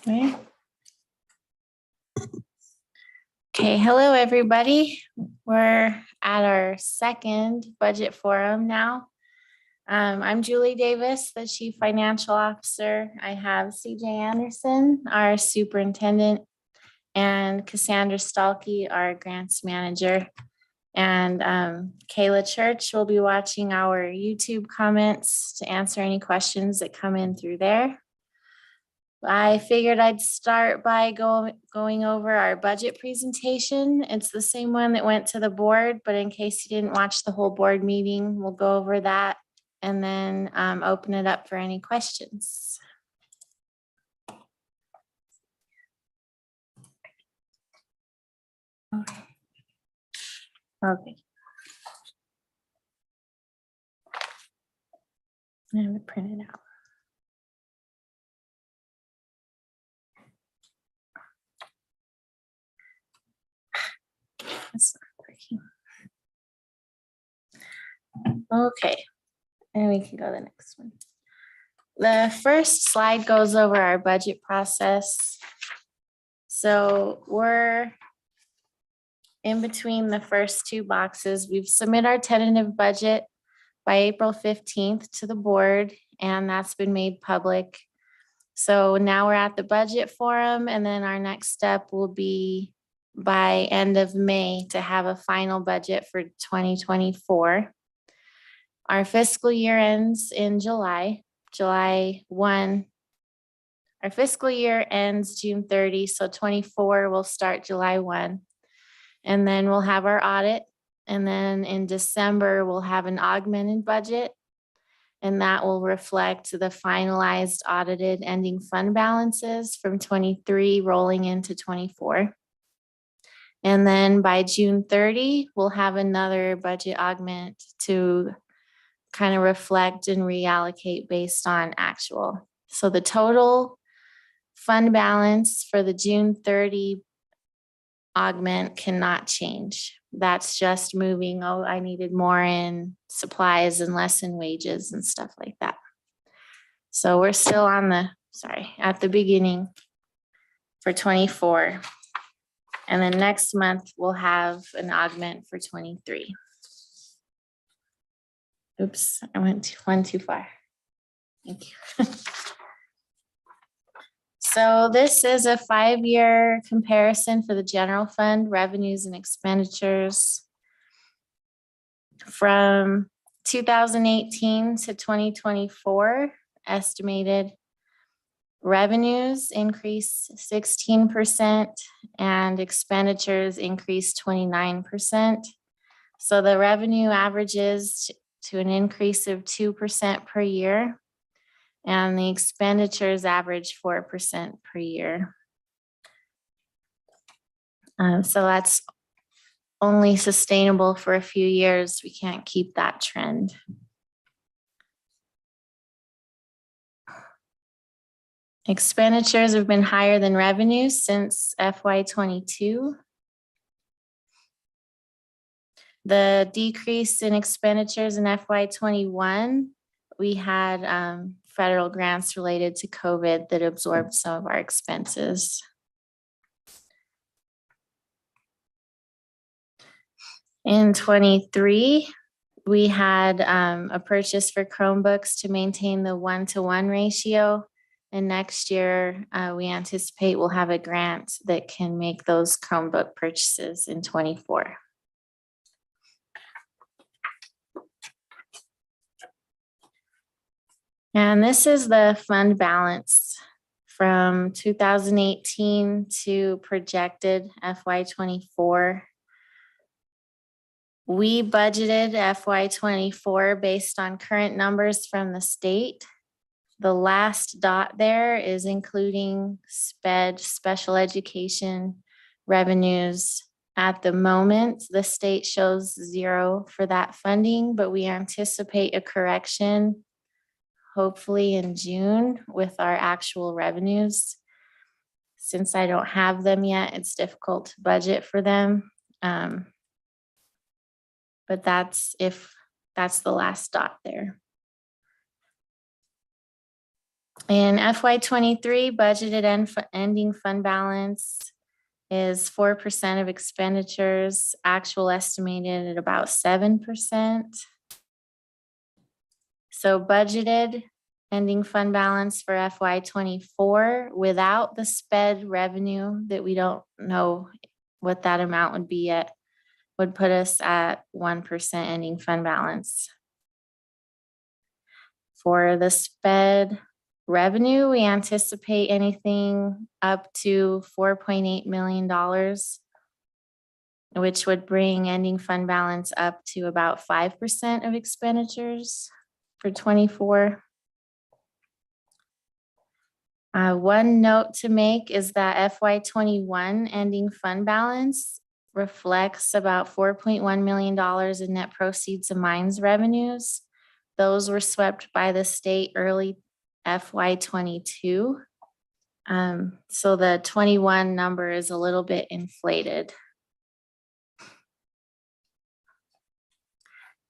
Right. Okay, hello everybody. We're at our second budget forum now. I'm Julie Davis, the Chief Financial Officer. I have CJ Anderson, our Superintendent, and Cassandra Stalkey, our Grants Manager. And Kayla Church will be watching our YouTube comments to answer any questions that come in through there. I figured I'd start by going over our budget presentation. It's the same one that went to the board, but in case you didn't watch the whole board meeting, we'll go over that and then open it up for any questions. Okay. I have it printed out. That's not working. Okay, and we can go to the next one. The first slide goes over our budget process. So we're in between the first two boxes. We've submitted our tentative budget by April 15th to the board, and that's been made public. So now we're at the budget forum, and then our next step will be by end of May to have a final budget for 2024. Our fiscal year ends in July 1. Our fiscal year ends June 30, so 24 will start July 1. And then we'll have our audit. And then in December, we'll have an augmented budget. And that will reflect the finalized audited ending fund balances from 23 rolling into 24. And then by June 30, we'll have another budget augment to kind of reflect and reallocate based on actual. So the total fund balance for the June 30 augment cannot change. That's just moving, oh, I needed more in supplies and less in wages and stuff like that. So we're still on at the beginning for 24. And then next month we'll have an augment for 23. Oops, I went one too far. Thank you. So this is a 5-year comparison for the general fund revenues and expenditures. From 2018 to 2024, estimated revenues increased 16% and expenditures increased 29%. So the revenue averages to an increase of 2% per year, and the expenditures average 4% per year. So that's only sustainable for a few years. We can't keep that trend. Expenditures have been higher than revenues since FY22. The decrease in expenditures in FY21, we had federal grants related to COVID that absorbed some of our expenses. In 23, we had a purchase for Chromebooks to maintain the 1-to-1 ratio. And next year, we anticipate we'll have a grant that can make those Chromebook purchases in 24. And this is the fund balance from 2018 to projected FY24. We budgeted FY24 based on current numbers from the state. The last dot there is including special education revenues. At the moment, the state shows 0 for that funding, but we anticipate a correction hopefully in June with our actual revenues. Since I don't have them yet, it's difficult to budget for them. But that's the last dot there. In FY '23, budgeted ending fund balance is 4% of expenditures, actual estimated at about 7%. So budgeted ending fund balance for FY '24 without the sped revenue that we don't know what that amount would be yet, would put us at 1% ending fund balance. For the sped revenue, we anticipate anything up to $4.8 million, which would bring ending fund balance up to about 5% of expenditures for '24. One note to make is that FY '21 ending fund balance reflects about $4.1 million in net proceeds of mines revenues. Those were swept by the state early FY '22. So the 21 number is a little bit inflated.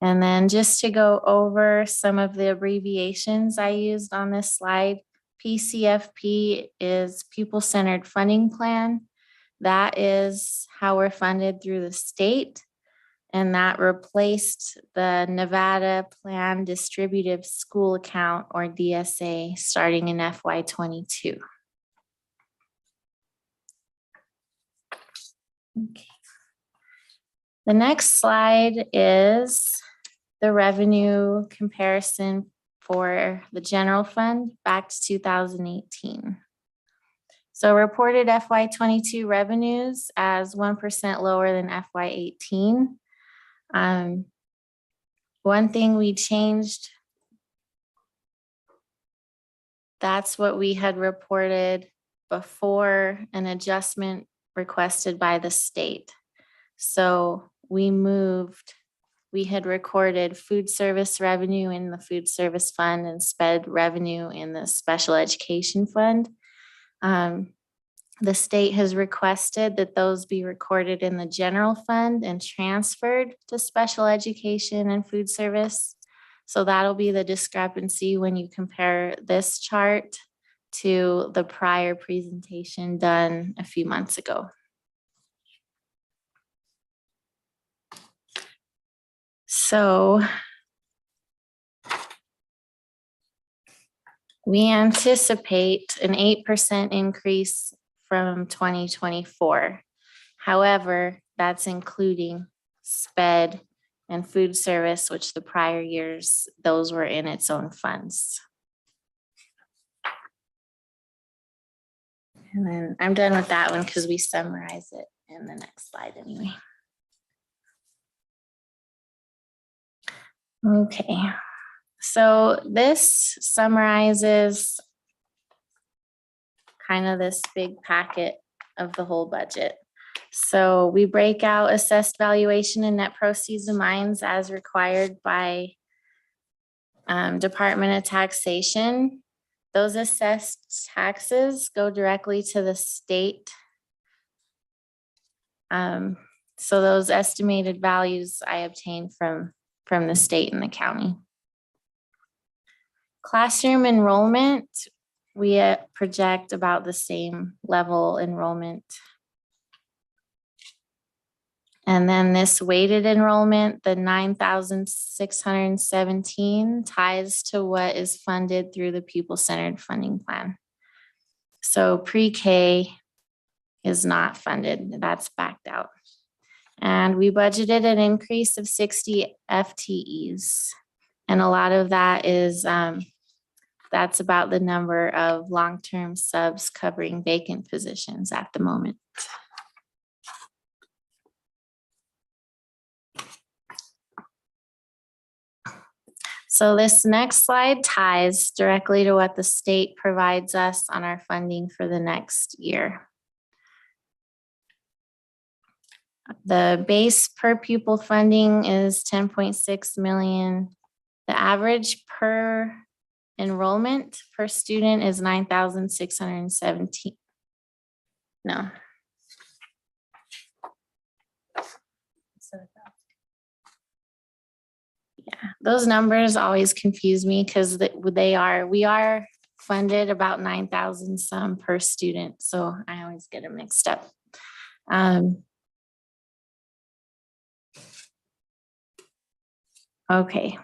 And then just to go over some of the abbreviations I used on this slide, PCFP is Pupil-Centered Funding Plan. That is how we're funded through the state. And that replaced the Nevada Plan Distributive School Account, or DSA, starting in FY '22. Okay. The next slide is the revenue comparison for the general fund back to 2018. So reported FY '22 revenues as 1% lower than FY '18. One thing we changed, that's what we had reported before an adjustment requested by the state. So we had recorded food service revenue in the food service fund and sped revenue in the special education fund. The state has requested that those be recorded in the general fund and transferred to special education and food service. So that'll be the discrepancy when you compare this chart to the prior presentation done a few months ago. So we anticipate an 8% increase from 2024. However, that's including sped and food service, which the prior years, those were in its own funds. And then I'm done with that one because we summarize it in the next slide anyway. Okay, so this summarizes kind of this big packet of the whole budget. So we break out assessed valuation and net proceeds of mines as required by Department of Taxation. Those assessed taxes go directly to the state. So those estimated values I obtained from the state and the county. Classroom enrollment, we project about the same level enrollment. And then this weighted enrollment, the 9,617, ties to what is funded through the pupil-centered funding plan. So pre-K is not funded, that's backed out. And we budgeted an increase of 60 FTEs. And a lot of that is, that's about the number of long-term subs covering vacant positions at the moment. So this next slide ties directly to what the state provides us on our funding for the next year. The base per pupil funding is 10.6 million. The average per enrollment per student is 9,617. No. Yeah, those numbers always confuse me because we are funded, about 9,000 some per student. So I always get them mixed up. Okay.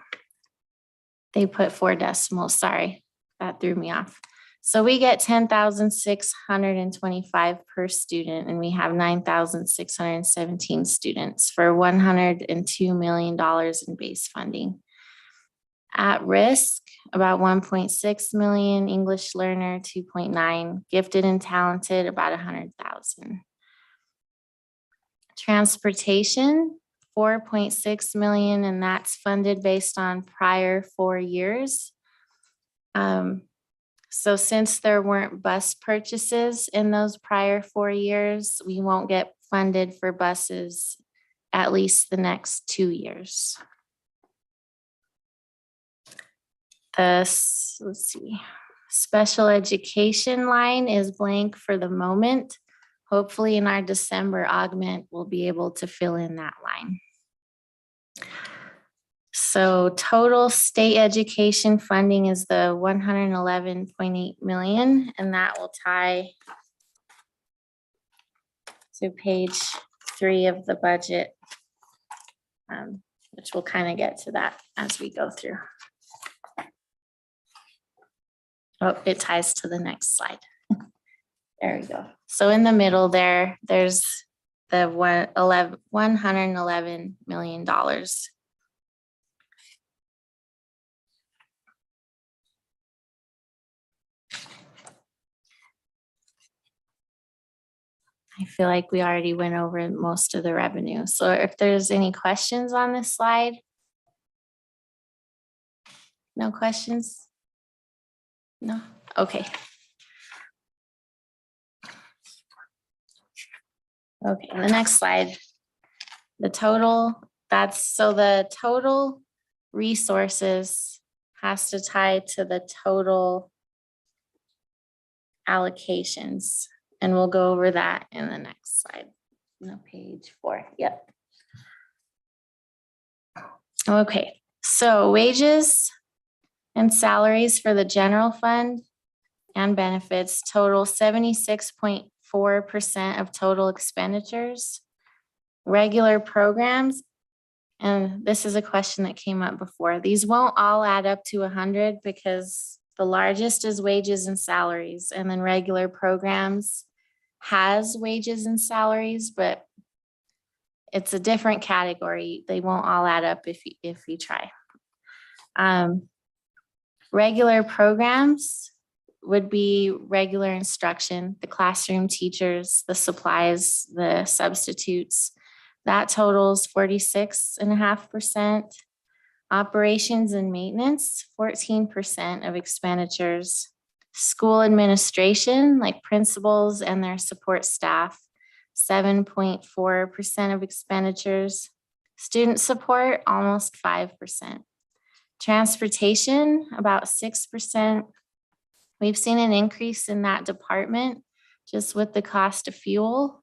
They put 4 decimals, sorry, that threw me off. So we get 10,625 per student, and we have 9,617 students for $102 million in base funding. At risk, about 1.6 million, English learner 2.9, gifted and talented about 100,000. Transportation, 4.6 million, and that's funded based on prior 4 years. So since there weren't bus purchases in those prior 4 years, we won't get funded for buses at least the next 2 years. Let's see, special education line is blank for the moment. Hopefully in our December augment, we'll be able to fill in that line. So total state education funding is the 111.8 million, and that will tie to page 3 of the budget, which we'll kind of get to that as we go through. Oh, it ties to the next slide. There we go. So in the middle there, there's the $111 million. I feel like we already went over most of the revenue. So if there's any questions on this slide? No questions? No? Okay. Okay, the next slide. The total, the total resources has to tie to the total allocations. And we'll go over that in the next slide. No, page 4. Yep. Okay, so wages and salaries for the general fund and benefits total 76.4% of total expenditures. Regular programs, and this is a question that came up before. These won't all add up to 100 because the largest is wages and salaries, and then regular programs has wages and salaries, but it's a different category. They won't all add up if you try. Regular programs would be regular instruction, the classroom teachers, the supplies, the substitutes. That totals 46.5%. Operations and maintenance, 14% of expenditures. School administration, like principals and their support staff, 7.4% of expenditures. Student support, almost 5%. Transportation, about 6%. We've seen an increase in that department just with the cost of fuel.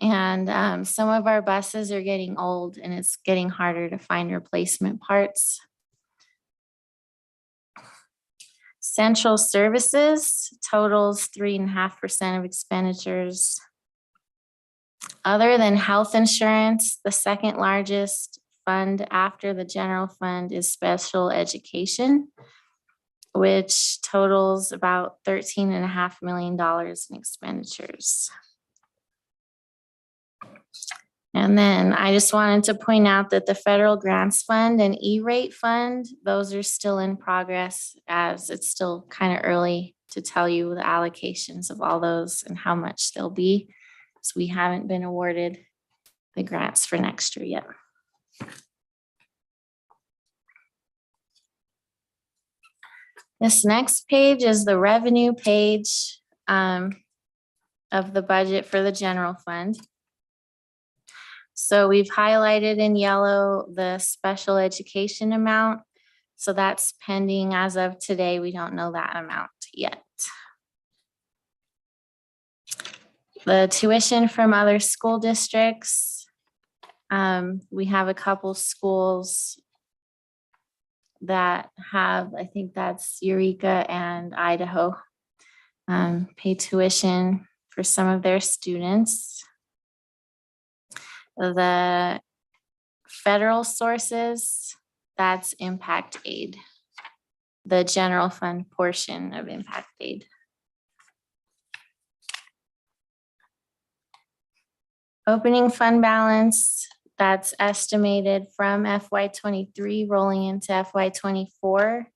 And some of our buses are getting old and it's getting harder to find replacement parts. Central services totals 3.5% of expenditures. Other than health insurance, the second largest fund after the general fund is special education, which totals about $13.5 million in expenditures. And then I just wanted to point out that the federal grants fund and E-rate fund, those are still in progress, as it's still kind of early to tell you the allocations of all those and how much they'll be. So we haven't been awarded the grants for next year yet. This next page is the revenue page of the budget for the general fund. So we've highlighted in yellow the special education amount. So that's pending as of today. We don't know that amount yet. The tuition from other school districts. We have a couple schools that have, I think that's Eureka and Idaho, pay tuition for some of their students. The federal sources, that's impact aid, the general fund portion of impact aid. Opening fund balance, that's estimated from FY23 rolling into FY24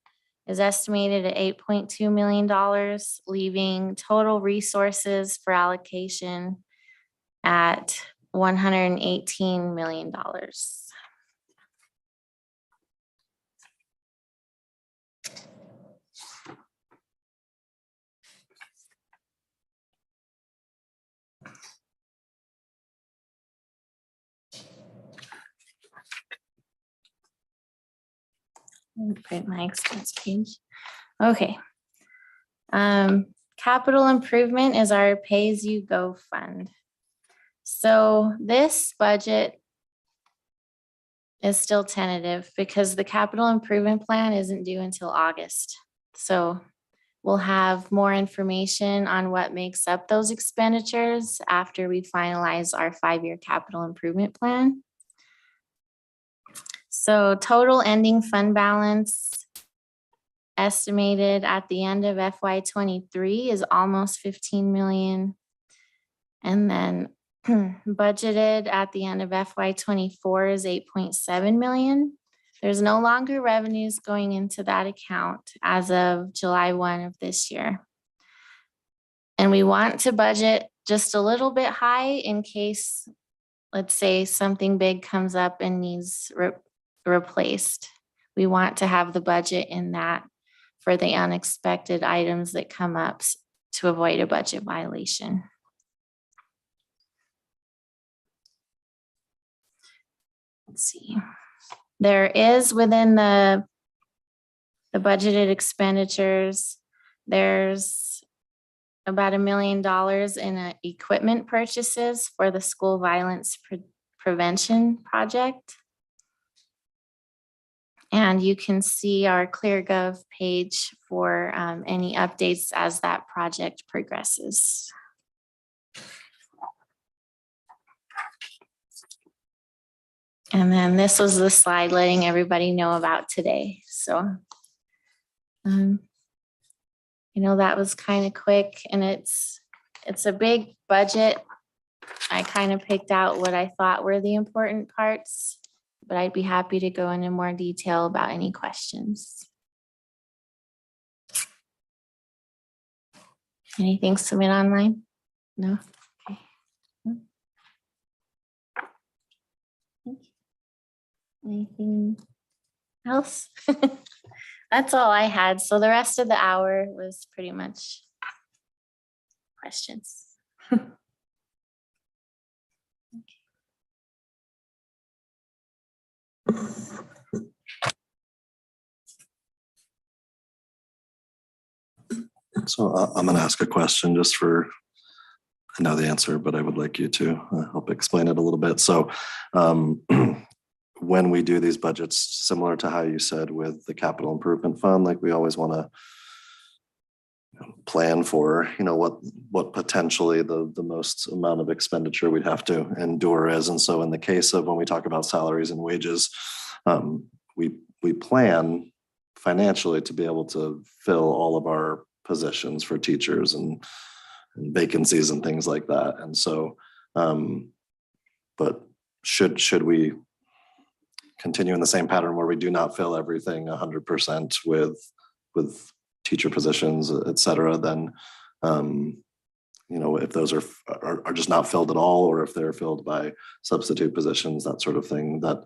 is estimated at $8.2 million, leaving total resources for allocation at $118 million. Print my expense page. Okay. Capital improvement is our pay-as-you-go fund. So this budget is still tentative because the capital improvement plan isn't due until August. So we'll have more information on what makes up those expenditures after we finalize our 5-year capital improvement plan. So total ending fund balance estimated at the end of FY23 is almost 15 million. And then budgeted at the end of FY24 is 8.7 million. There's no longer revenues going into that account as of July 1 of this year. And we want to budget just a little bit high in case, let's say, something big comes up and needs replaced. We want to have the budget in that for the unexpected items that come up to avoid a budget violation. Let's see. There is within the budgeted expenditures, there's about $1 million in equipment purchases for the school violence prevention project. And you can see our ClearGov page for any updates as that project progresses. And then this was the slide letting everybody know about today. So, that was kind of quick, and it's a big budget. I kind of picked out what I thought were the important parts, but I'd be happy to go into more detail about any questions. Anything submit online? No? Okay. Anything else? That's all I had. So the rest of the hour was pretty much questions. So I'm going to ask a question just for, I know the answer, but I would like you to help explain it a little bit. So when we do these budgets, similar to how you said with the capital improvement fund, like we always want to plan for, what potentially the most amount of expenditure we'd have to endure is. And so in the case of when we talk about salaries and wages, we plan financially to be able to fill all of our positions for teachers and vacancies and things like that. And so, but should we continue in the same pattern where we do not fill everything 100% with teacher positions, et cetera, then, if those are just not filled at all, or if they're filled by substitute positions, that sort of thing, that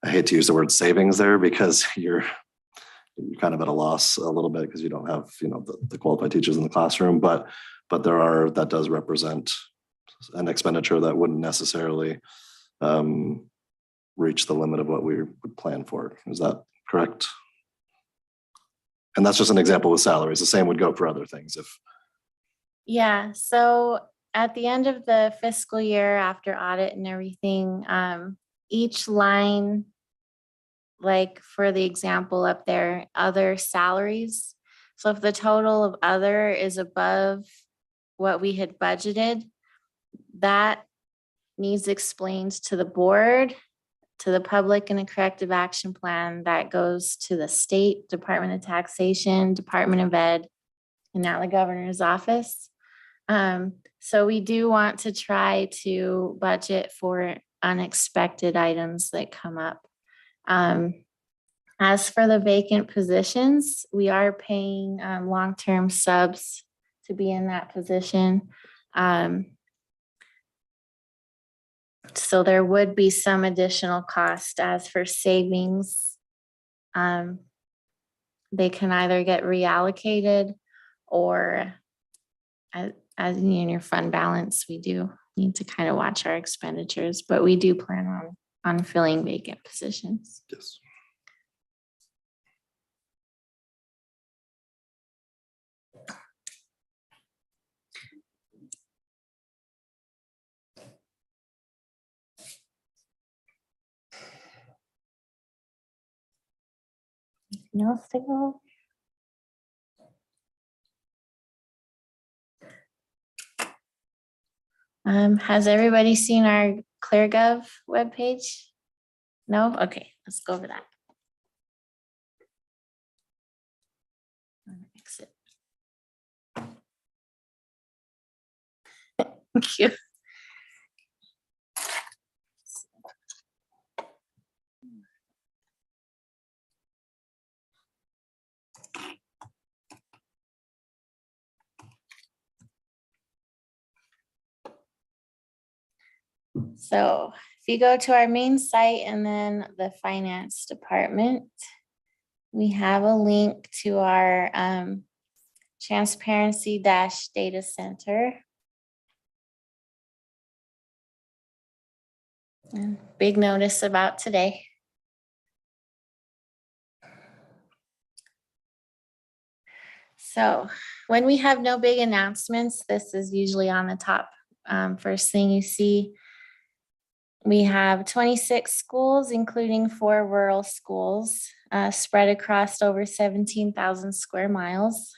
I hate to use the word savings there because you're kind of at a loss a little bit because you don't have, the qualified teachers in the classroom, but that does represent an expenditure that wouldn't necessarily reach the limit of what we would plan for. Is that correct? And that's just an example with salaries. The same would go for other things. Yeah, so at the end of the fiscal year after audit and everything, each line like for the example up there, other salaries. So if the total of other is above what we had budgeted, that needs explained to the board, to the public in a corrective action plan that goes to the state Department of Taxation, Department of Ed, and now the governor's office. So we do want to try to budget for unexpected items that come up. As for the vacant positions, we are paying long-term subs to be in that position. So there would be some additional cost. As for savings, they can either get reallocated or as in your fund balance, we do need to kind of watch our expenditures, but we do plan on filling vacant positions. Yes. Anything else to go? Has everybody seen our ClearGov webpage? No? Okay, let's go over that. Exit. Thank you. So if you go to our main site and then the finance department, we have a link to our transparency data center. And big notice about today. So when we have no big announcements, this is usually on the top first thing you see. We have 26 schools, including 4 rural schools, spread across over 17,000 square miles,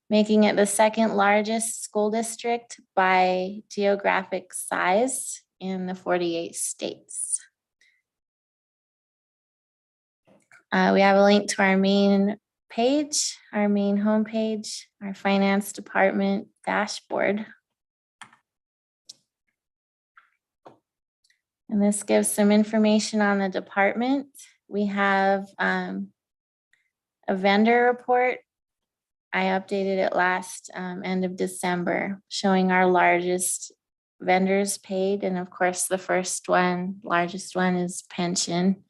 making it the second largest school district by geographic size in the 48 states. We have a link to our main page, our main homepage, our finance department dashboard. And this gives some information on the department. We have a vendor report. I updated it last end of December, showing our largest vendors paid. And of course, the largest one is pension.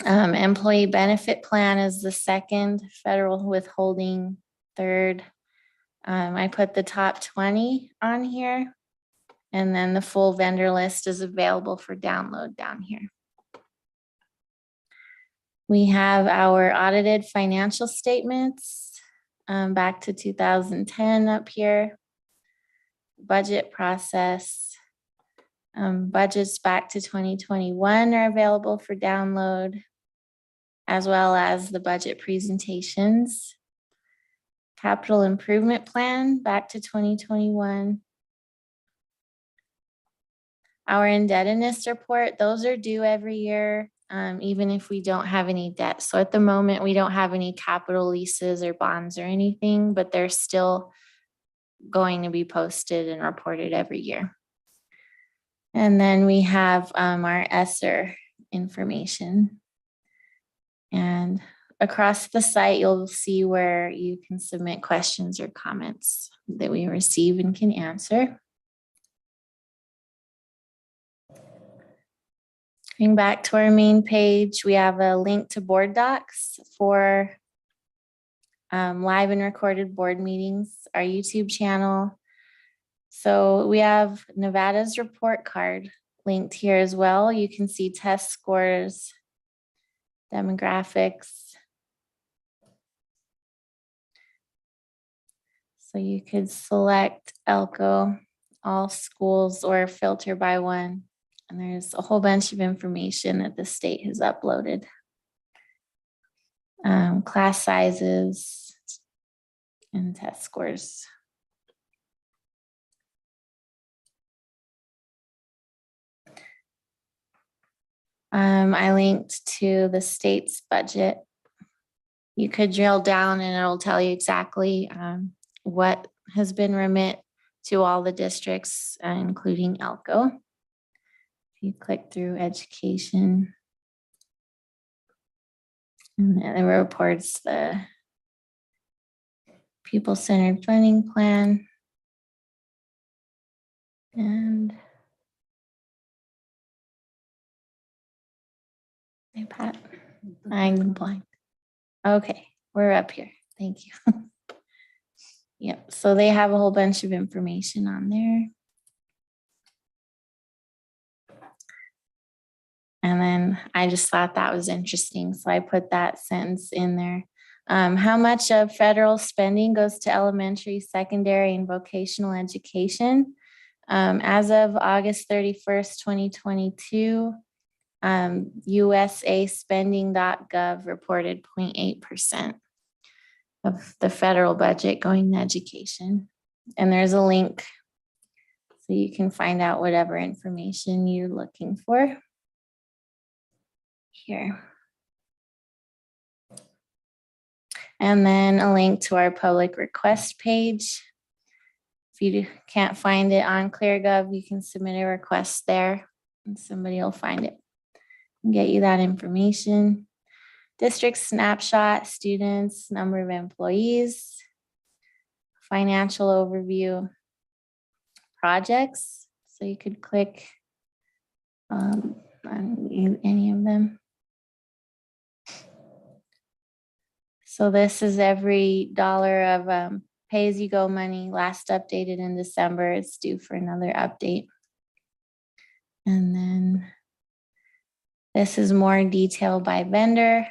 Employee benefit plan is the second, federal withholding third. I put the top 20 on here. And then the full vendor list is available for download down here. We have our audited financial statements back to 2010 up here. Budget process. Budgets back to 2021 are available for download, as well as the budget presentations. Capital improvement plan back to 2021. Our indebtedness report, those are due every year, even if we don't have any debt. So at the moment, we don't have any capital leases or bonds or anything, but they're still going to be posted and reported every year. And then we have our ESSER information. And across the site, you'll see where you can submit questions or comments that we receive and can answer. Going back to our main page, we have a link to board docs for live and recorded board meetings, our YouTube channel. So we have Nevada's report card linked here as well. You can see test scores, demographics. So you could select Elko, all schools, or filter by one. And there's a whole bunch of information that the state has uploaded. Class sizes and test scores. I linked to the state's budget. You could drill down and it'll tell you exactly what has been remit to all the districts, including Elko. If you click through education, and then it reports the pupil-centered funding plan. And hey, Pat, I'm blind. Okay, we're up here. Thank you. Yep, so they have a whole bunch of information on there. And then I just thought that was interesting, so I put that sentence in there. How much of federal spending goes to elementary, secondary, and vocational education? As of August 31st, 2022, USAspending.gov reported 0.8% of the federal budget going to education. And there's a link so you can find out whatever information you're looking for here. And then a link to our public request page. If you can't find it on ClearGov, you can submit a request there and somebody will find it and get you that information. District snapshot, students, number of employees, financial overview, projects. So you could click on any of them. So this is every dollar of pay-as-you-go money, last updated in December. It's due for another update. And then this is more detail by vendor.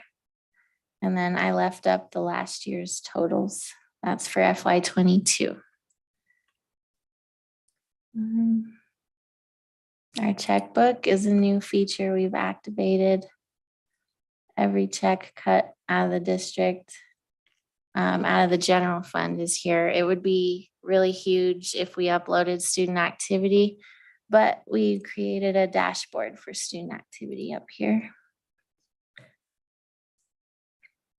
And then I left up the last year's totals. That's for FY22. Our checkbook is a new feature we've activated. Every check cut out of the district, out of the general fund is here. It would be really huge if we uploaded student activity, but we created a dashboard for student activity up here.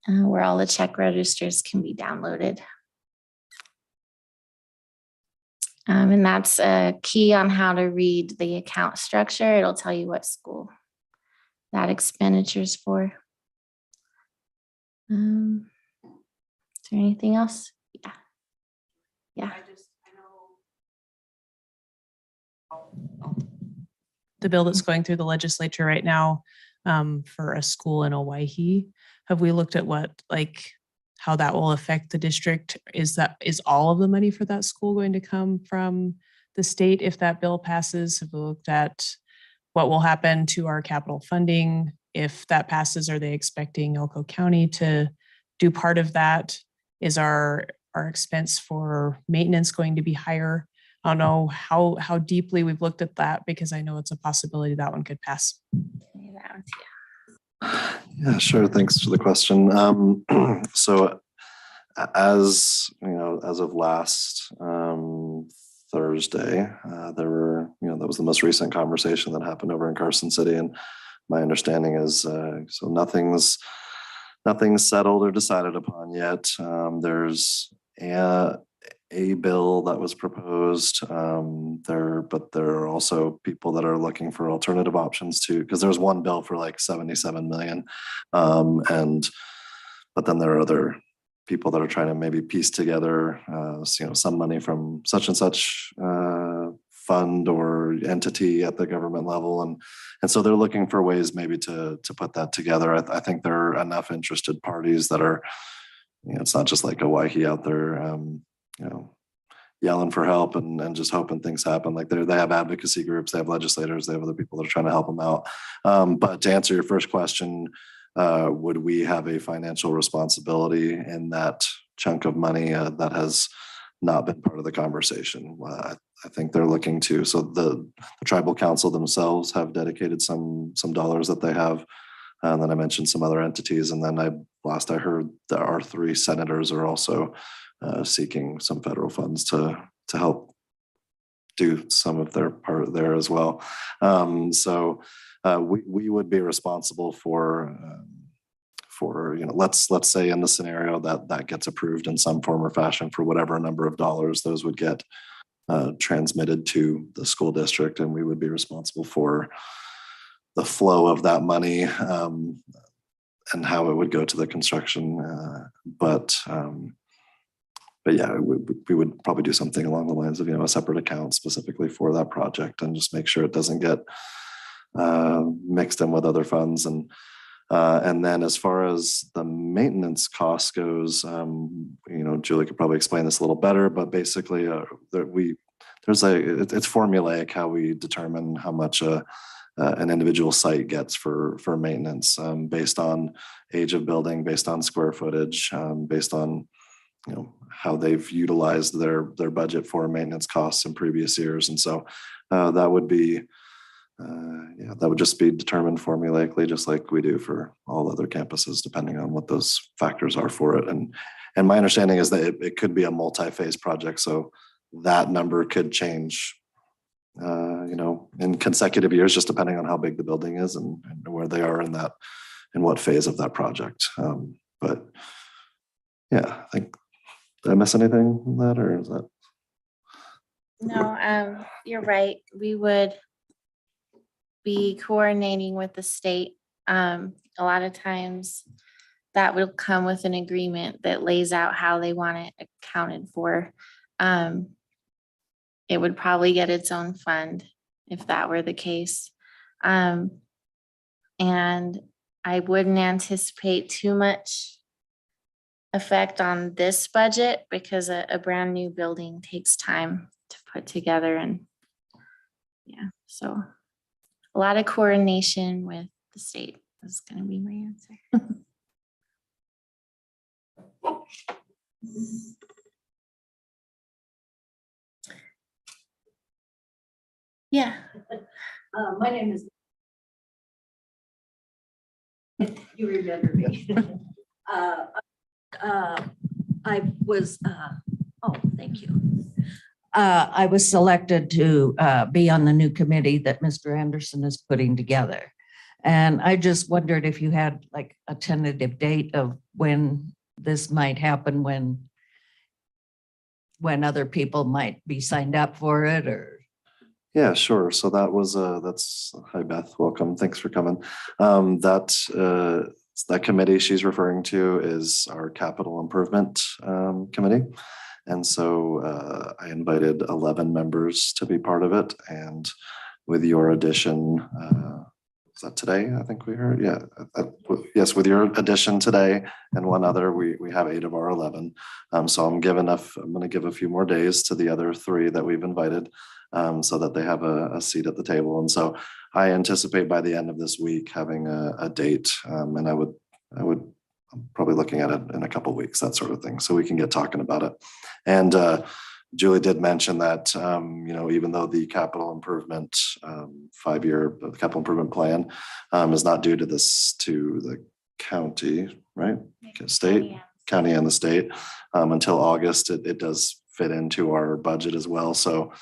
Where all the check registers can be downloaded. And that's a key on how to read the account structure. It'll tell you what school that expenditure is for. Is there anything else? Yeah. Yeah. The bill that's going through the legislature right now for a school in Owyhee. Have we looked at how that will affect the district? Is all of the money for that school going to come from the state if that bill passes? Have we looked at what will happen to our capital funding if that passes? Are they expecting Elko County to do part of that? Is our expense for maintenance going to be higher? I don't know how deeply we've looked at that because I know it's a possibility that one could pass. Yeah, sure. Thanks for the question. So as you know, as of last Thursday, there were, that was the most recent conversation that happened over in Carson City. And my understanding is, so nothing's settled or decided upon yet. There's a bill that was proposed but there are also people that are looking for alternative options too, because there's one bill for like 77 million. But then there are other people that are trying to maybe piece together some money from such and such fund or entity at the government level, and so they're looking for ways maybe to put that together. I think there are enough interested parties that are, it's not just like Owyhee out there yelling for help and just hoping things happen. Like they have advocacy groups, they have legislators, they have other people that are trying to help them out. But to answer your first question, would we have a financial responsibility in that chunk of money that has not been part of the conversation. I think they're looking to, so the tribal council themselves have dedicated some dollars that they have. And then I mentioned some other entities, and then last I heard that our 3 senators are also seeking some federal funds to help do some of their part there as well. So we would be responsible for let's say in the scenario that gets approved in some form or fashion for whatever number of dollars, those would get transmitted to the school district, and we would be responsible for the flow of that money and how it would go to the construction. But yeah, we would probably do something along the lines of, a separate account specifically for that project, and just make sure it doesn't get mixed in with other funds. And then as far as the maintenance cost goes, Julie could probably explain this a little better, but basically it's formulaic how we determine how much an individual site gets for maintenance, based on age of building, based on square footage, based on how they've utilized their budget for maintenance costs in previous years. And so that would be that would just be determined formulaically, just like we do for all other campuses, depending on what those factors are for it. And my understanding is that it could be a multi-phase project, so that number could change in consecutive years, just depending on how big the building is and where they are in what phase of that project. But yeah, I think, did I miss anything in that, or is that? No, you're right. We would be coordinating with the state. A lot of times that will come with an agreement that lays out how they want it accounted for. It would probably get its own fund if that were the case. And I wouldn't anticipate too much effect on this budget, because a brand new building takes time to put together. And yeah, so a lot of coordination with the state is going to be my answer. Yeah. My name is. You remember me. I was, thank you. I was selected to be on the new committee that Mr. Anderson is putting together. And I just wondered if you had like a tentative date of when this might happen, when other people might be signed up for it, or. Yeah, sure. So that's, hi Beth, welcome. Thanks for coming. That committee she's referring to is our capital improvement committee. And so I invited 11 members to be part of it. And with your addition, is that today? I think we heard, yeah. Yes, with your addition today and one other, we have 8 of our 11. So I'm going to give a few more days to the other 3 that we've invited, so that they have a seat at the table. And so I anticipate by the end of this week having a date, and I would I'm probably looking at it in a couple of weeks, that sort of thing, so we can get talking about it. And Julie did mention that even though the capital improvement 5-year capital improvement plan is not due to the county, right? County and the state until August, it does fit into our budget as well. So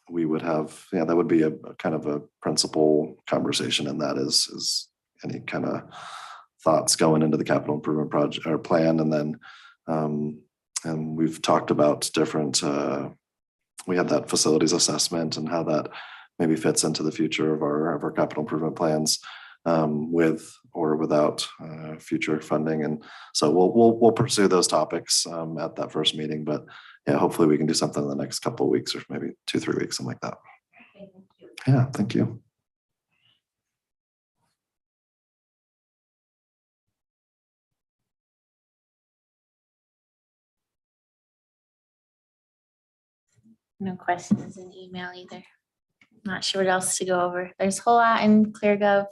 we would have, that would be a kind of a principal conversation, and that is any kind of thoughts going into the capital improvement project or plan. And then and we've talked about different, we had that facilities assessment and how that maybe fits into the future of our capital improvement plans, with or without future funding. And so we'll pursue those topics at that first meeting, but yeah, hopefully we can do something in the next couple of weeks, or maybe 2-3 weeks, something like that. Okay, thank you. Yeah, thank you. No questions in email either. Not sure what else to go over. There's a whole lot in ClearGov.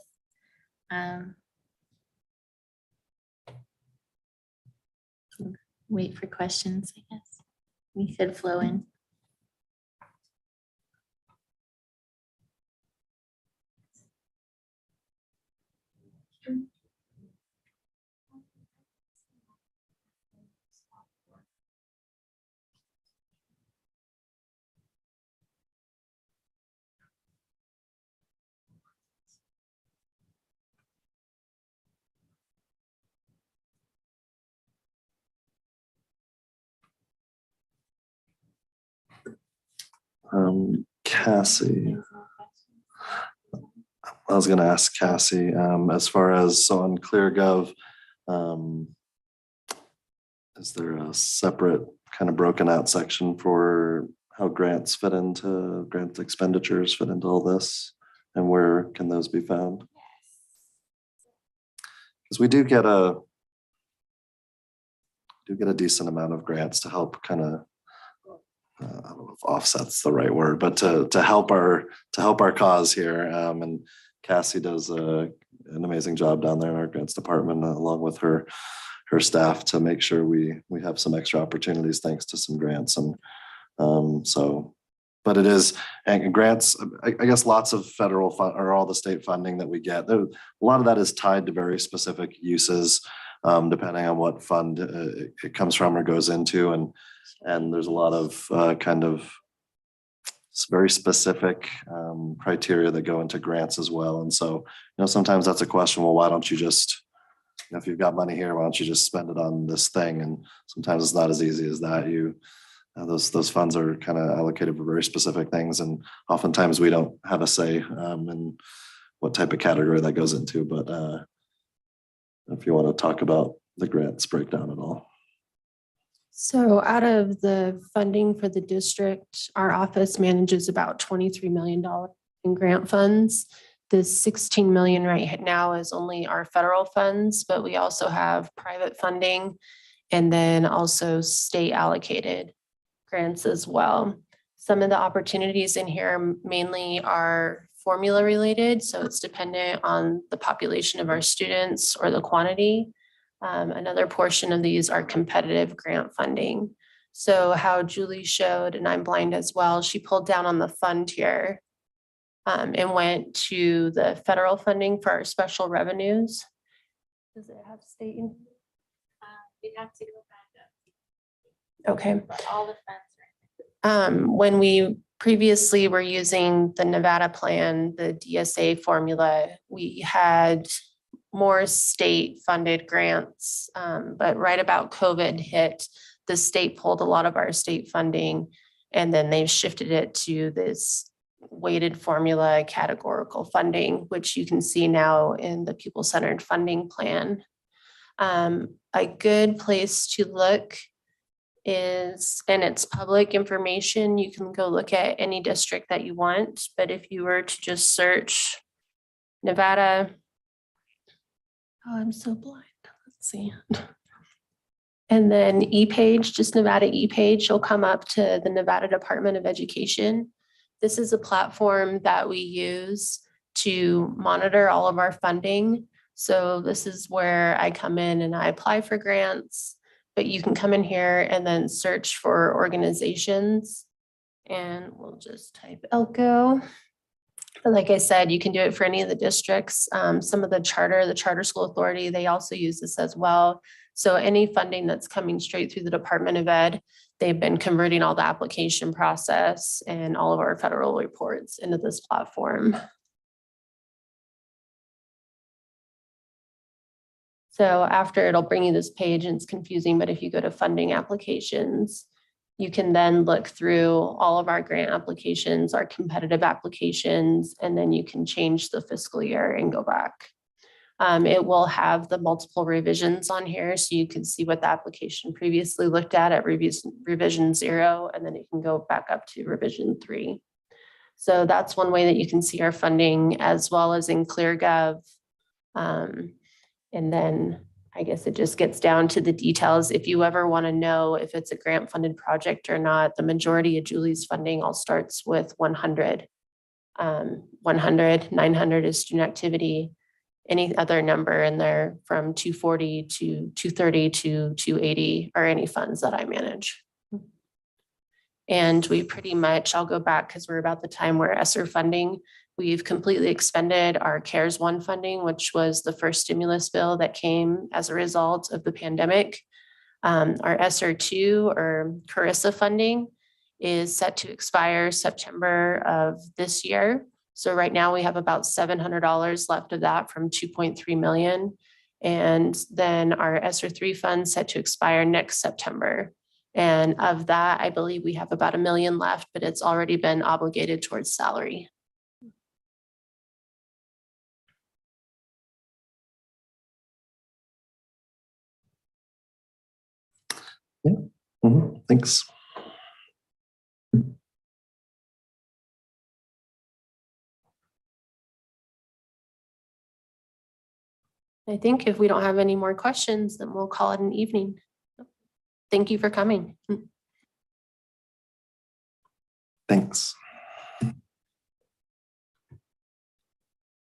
Wait for questions, I guess. We should flow in. Cassie, I was gonna ask Cassie, as far as, so on ClearGov, is there a separate kind of broken out section for how grants expenditures fit into all this? And where can those be found? Because we do get a decent amount of grants to help kind of, I don't know if offset's the right word, but to help our cause here. And Cassie does an amazing job down there in our grants department, along with her staff, to make sure we have some extra opportunities thanks to some grants. And so, but it is, and grants, I guess lots of federal fund or all the state funding that we get, a lot of that is tied to very specific uses, depending on what fund it comes from or goes into. And there's a lot of kind of very specific criteria that go into grants as well. And so, sometimes that's a question, well, why don't you just, if you've got money here, why don't you just spend it on this thing? And sometimes it's not as easy as that. Those funds are kind of allocated for very specific things. And oftentimes we don't have a say in what type of category that goes into, but if you want to talk about the grants breakdown at all. So out of the funding for the district, our office manages about $23 million in grant funds. The 16 million right now is only our federal funds, but we also have private funding and then also state allocated grants as well. Some of the opportunities in here mainly are formula related, so it's dependent on the population of our students or the quantity. Another portion of these are competitive grant funding. So how Julie showed, and I'm blind as well, she pulled down on the fund here and went to the federal funding for our special revenues. Does it have state? We'd have to go back up. Okay. But all the funds. When we previously were using the Nevada plan, the DSA formula, we had more state funded grants. But right about COVID hit, the state pulled a lot of our state funding, and then they've shifted it to this weighted formula categorical funding, which you can see now in the pupil-centered funding plan. A good place to look is, and it's public information, you can go look at any district that you want, but if you were to just search Nevada, oh, I'm so blind, let's see. And then ePage, just Nevada ePage, you'll come up to the Nevada Department of Education. This is a platform that we use to monitor all of our funding. So this is where I come in and I apply for grants, but you can come in here and then search for organizations, and we'll just type Elko. But like I said, you can do it for any of the districts. Some of the charter school authority, they also use this as well. So any funding that's coming straight through the Department of Ed, they've been converting all the application process and all of our federal reports into this platform. So after, it'll bring you this page, and it's confusing, but if you go to funding applications, you can then look through all of our grant applications, our competitive applications, and then you can change the fiscal year and go back. It will have the multiple revisions on here, so you can see what the application previously looked at revision 0, and then it can go back up to revision 3. So that's one way that you can see our funding, as well as in ClearGov. And then I guess it just gets down to the details. If you ever want to know if it's a grant funded project or not, the majority of Julie's funding all starts with 100. 100, 900 is student activity. Any other number in there from 240 to 230 to 280 are any funds that I manage. And we pretty much, I'll go back because we're about the time where ESSER funding, we've completely expended our CARES 1 funding, which was the first stimulus bill that came as a result of the pandemic. Our ESSER 2 or Carissa funding is set to expire September of this year. So right now we have about $700 left of that from 2.3 million. And then our ESSER 3 fund set to expire next September. And of that, I believe we have about $1 million left, but it's already been obligated towards salary. Thanks. I think if we don't have any more questions, then we'll call it an evening. Thank you for coming. Thanks.